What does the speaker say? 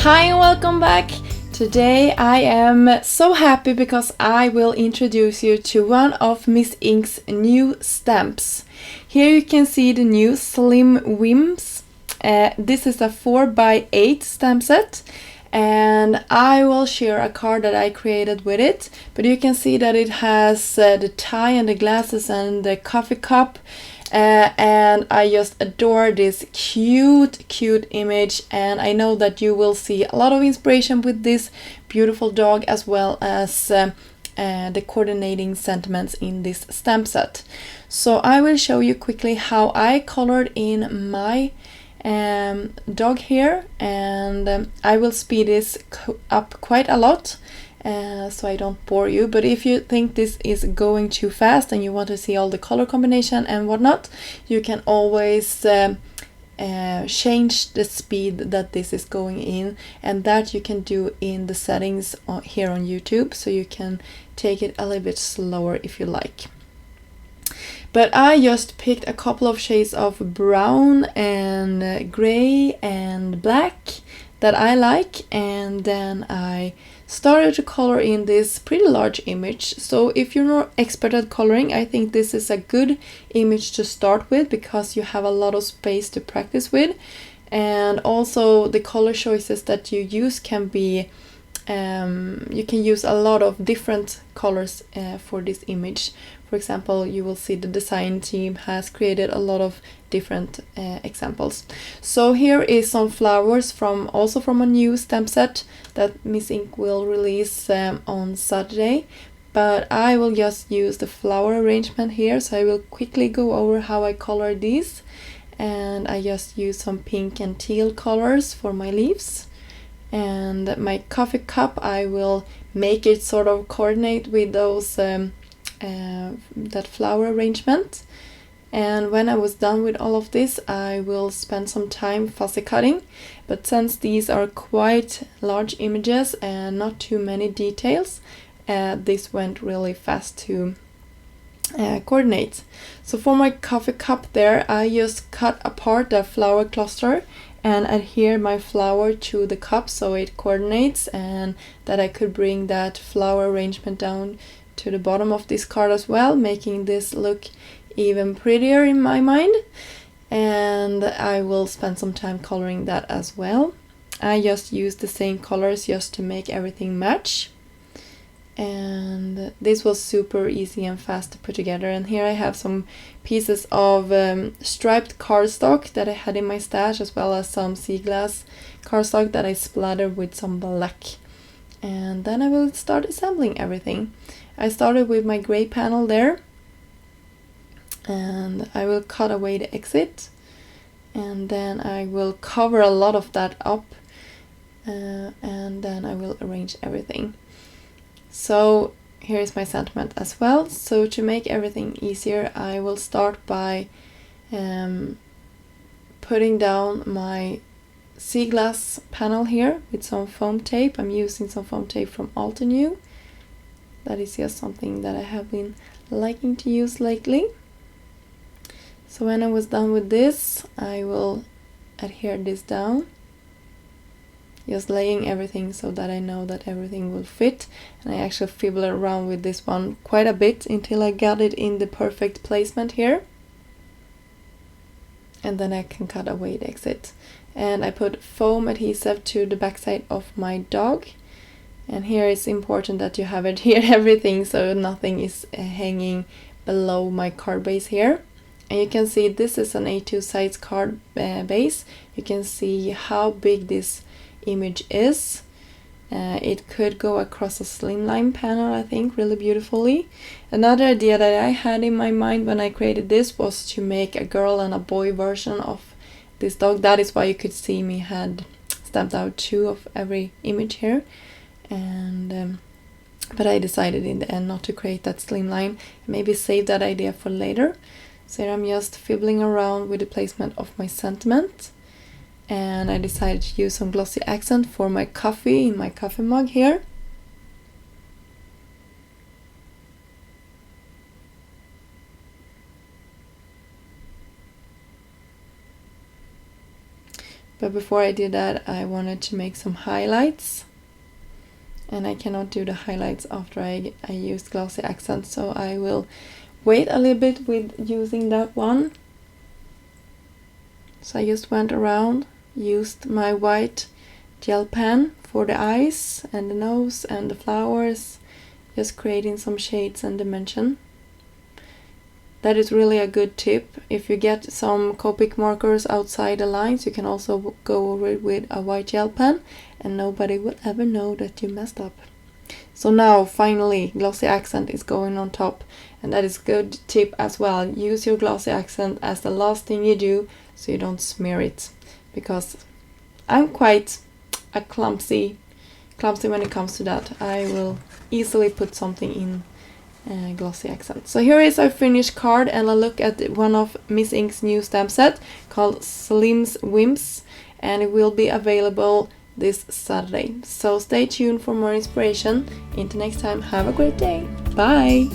Hi and welcome back. Today I am so happy because I will introduce you to one of Miss Ink's new stamps. Here you can see the new Slim Whims. This is a 4x8 stamp set, and I will share a card that I created with it. But you can see that it has the tie and the glasses and the coffee cup. And I just adore this cute image, and I know that you will see a lot of inspiration with this beautiful dog, as well as the coordinating sentiments in this stamp set. So I will show you quickly how I colored in my dog here, and I will speed this up quite a lot so I don't bore you. But if you think this is going too fast and you want to see all the color combination and whatnot, you can always change the speed that this is going in, and that you can do in the settings here on YouTube, so you can take it a little bit slower if you like. But I just picked a couple of shades of brown and gray and black that I like, and then I started to color in this pretty large image. So if you're not expert at coloring, I think this is a good image to start with, because you have a lot of space to practice with, and also the color choices that you use can be you can use a lot of different colors for this image. For example, you will see the design team has created a lot of different examples. So here is some flowers also from a new stamp set that Miss Ink will release on Saturday. But I will just use the flower arrangement here, so I will quickly go over how I color these. And I just use some pink and teal colors for my leaves. And my coffee cup, I will make it sort of coordinate with those that flower arrangement. And when I was done with all of this, I will spend some time fussy cutting. But since these are quite large images and not too many details, this went really fast to coordinate. So for my coffee cup there, I just cut apart the flower cluster and adhere my flower to the cup so it coordinates, and that I could bring that flower arrangement down to the bottom of this card as well, making this look even prettier in my mind. And I will spend some time coloring that as well. I just use the same colors just to make everything match. And this was super easy and fast to put together. And here I have some pieces of striped cardstock that I had in my stash, as well as some sea glass cardstock that I splattered with some black. And then I will start assembling everything. I started with my gray panel there, and I will cut away the exit, and then I will cover a lot of that up, and then I will arrange everything. So here is my sentiment as well. So to make everything easier, I will start by putting down my sea glass panel here with some foam tape. I'm using some foam tape from Altenew. That is just something that I have been liking to use lately. So when I was done with this, I will adhere this down, just laying everything so that I know that everything will fit. And I actually fiddled around with this one quite a bit until I got it in the perfect placement here. And then I can cut away the exit. And I put foam adhesive to the backside of my dog. And here it's important that you have adhered everything so nothing is hanging below my card base here. And you can see this is an A2 size card base. You can see how big this image is. It could go across a slimline panel, I think, really beautifully. Another idea that I had in my mind when I created this was to make a girl and a boy version of this dog. That is why you could see me had stamped out 2 of every image here. And but I decided in the end not to create that slimline, maybe save that idea for later. So here I'm just fiddling around with the placement of my sentiment. And I decided to use some glossy accent for my coffee in my coffee mug here. But before I did that, I wanted to make some highlights. And I cannot do the highlights after I used Glossy Accent, so I will wait a little bit with using that one. So I just went around, used my white gel pen for the eyes and the nose and the flowers, just creating some shades and dimension. That is really a good tip. If you get some Copic markers outside the lines, you can also go over it with a white gel pen and nobody will ever know that you messed up. So now finally Glossy Accent is going on top, and that is a good tip as well. Use your Glossy Accent as the last thing you do so you don't smear it, because I'm quite a clumsy when it comes to that. I will easily put something in Glossy Accent. So here is our finished card, and a look at one of Miss Ink's new stamp set called Slim's Whims, and it will be available this Saturday. So stay tuned for more inspiration. Until next time, have a great day. Bye!